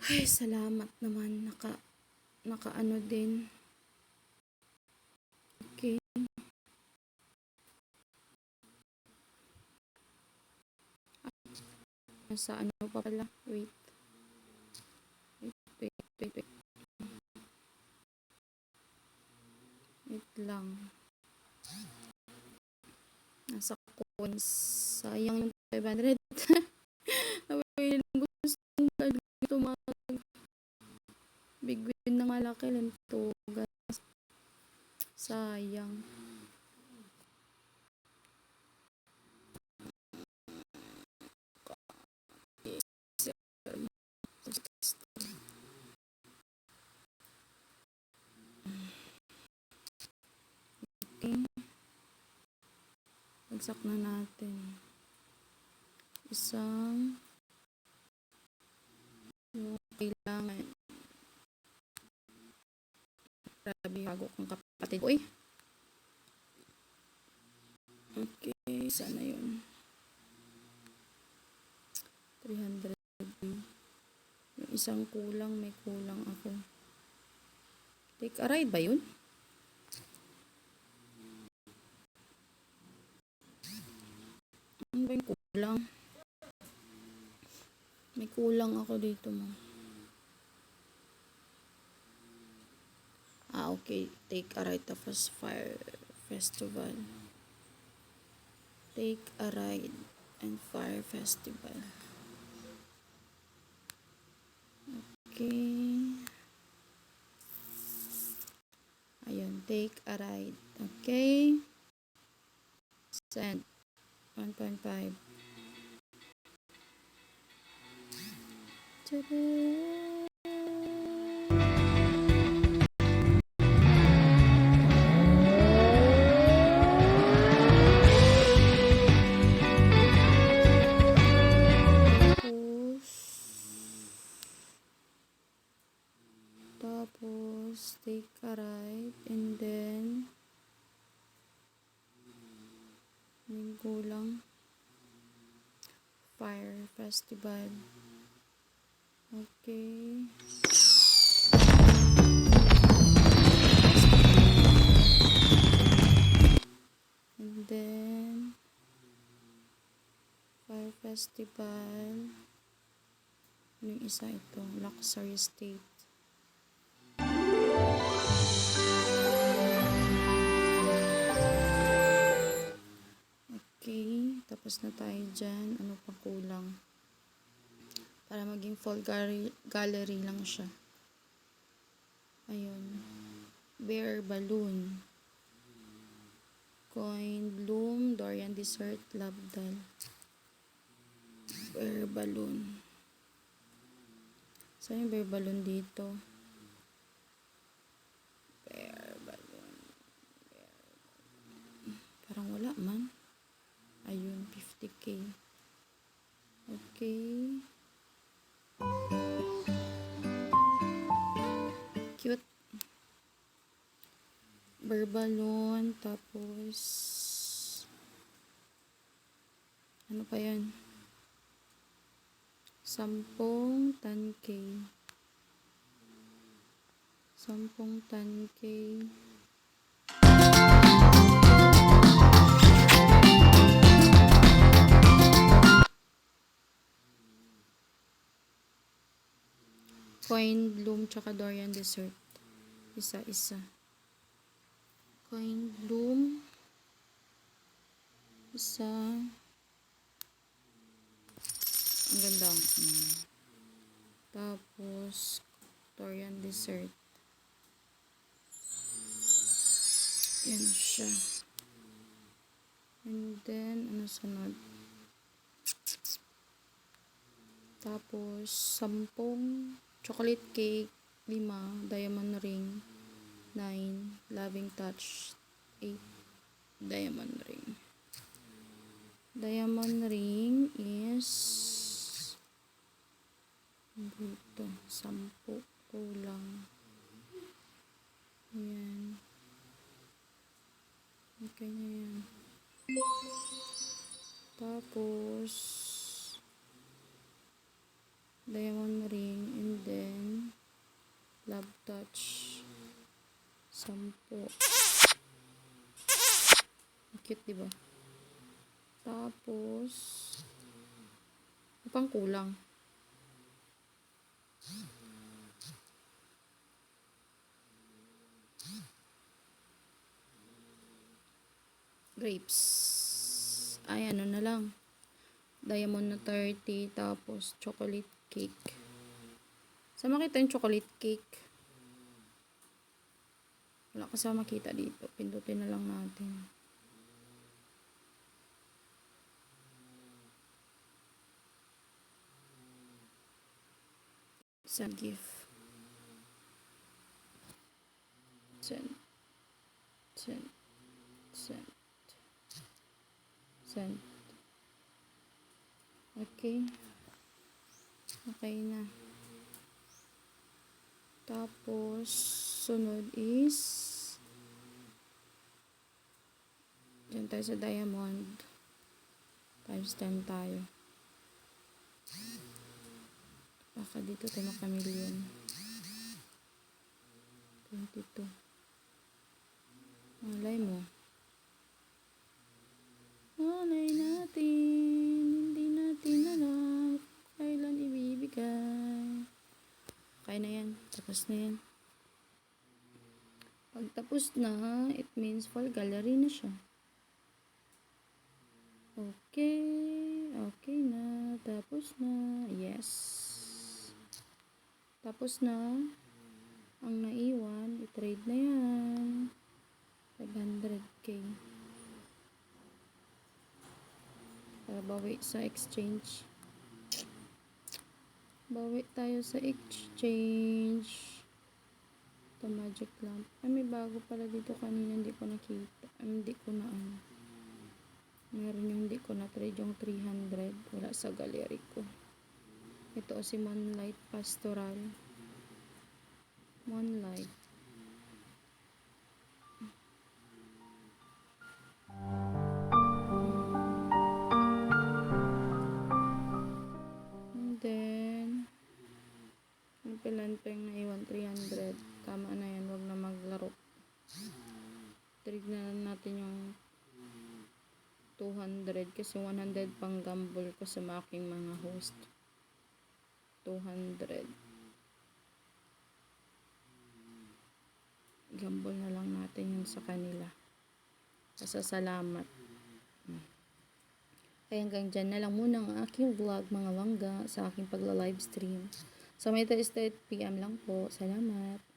Ay, salamat naman. Naka ano din. Okay. Nasa ano pa pala? Wait. Wait lang. Nasa coins. Sayang yung 500. Away lang gusto ito bigwin ng malaki lang to. Sayang. Okay. Bagsak na natin. Isang yung kailangan. Grabe bago kong kapatid. Uy! Okay, sana yun. 300. Yung isang kulang, may kulang ako. Take a ride ba yun? Ano ba yung kulang? May kulang ako dito mo. Okay. Take a ride to Fire Festival. Take a ride and Fire Festival. Okay. Ayun. Take a ride. Okay. Send. 1.5. Tapos take a ride and then may kulang Fire Festival. Okay. And then Fire Festival. Yung isa ito, Luxury Estate. Okay, tapos na tayo dyan. Ano pa kulang? Para maging full gallery lang siya. Ayun. Bear Balloon. Coin Bloom, Dorian Dessert, Labdal. Bear Balloon. Saan yung bear balloon dito? Bear balloon. Parang wala man. Ayun, 50k. Okay. Cute. Bear balloon. Tapos ano pa yan? 10 10k. 10 10k. Coin Bloom tsaka Dorian Dessert. Isa-isa. Coin Bloom. Isa. Ang ganda. Tapos Dorian Dessert. Yan siya. And then, ano sunod? Tapos, 10 chocolate cake, 5 diamond ring, 9 loving touch, 8 diamond ring. Diamond ring is dito, 10 kulang. Ayan. Okay na yan. Tapos diamond ring and then pouch. 10. Cute, diba? Tapos, pang kulang. Grapes. Ay, ano na lang. Diamond na 30, tapos chocolate cake. Saan makita yung chocolate cake? Wala kasi makita dito. Pindutin na lang natin. Send gift. Send. Okay. Okay na. Tapos, sunod is dyan tayo sa diamond. Times 10 tayo. Baka dito tayo makamillion. 22. Malay mo. Malay natin. Hindi natin alam kailan ibibigay. Kaya na yan. Tapos na yan. Pag tapos na, it means full gallery na siya. Okay. Okay na. Tapos na. Yes. Tapos na. Ang naiwan, i-trade na yan. 500k. Para bawi sa exchange. Bawi tayo sa exchange. Ito magic lamp. Ay, may bago pala dito kanina. Hindi ko nakita. Hindi ko na ano. Meron yung hindi ko na-trade yung 300. Wala sa gallery ko. Ito si Moonlight Pastoral. Moonlight. And then, yung pilanteng na iwan 300. Tama na yan. Huwag na maglaro. Trade na natin yung 200 kasi 100 pang gamble ko sa aking mga host. 200. Gamble na lang natin yun sa kanila. Pasasalamat. Kaya hanggang dyan na lang muna ang aking vlog mga langga sa aking pagla-livestream. So may 8 PM lang po. Salamat.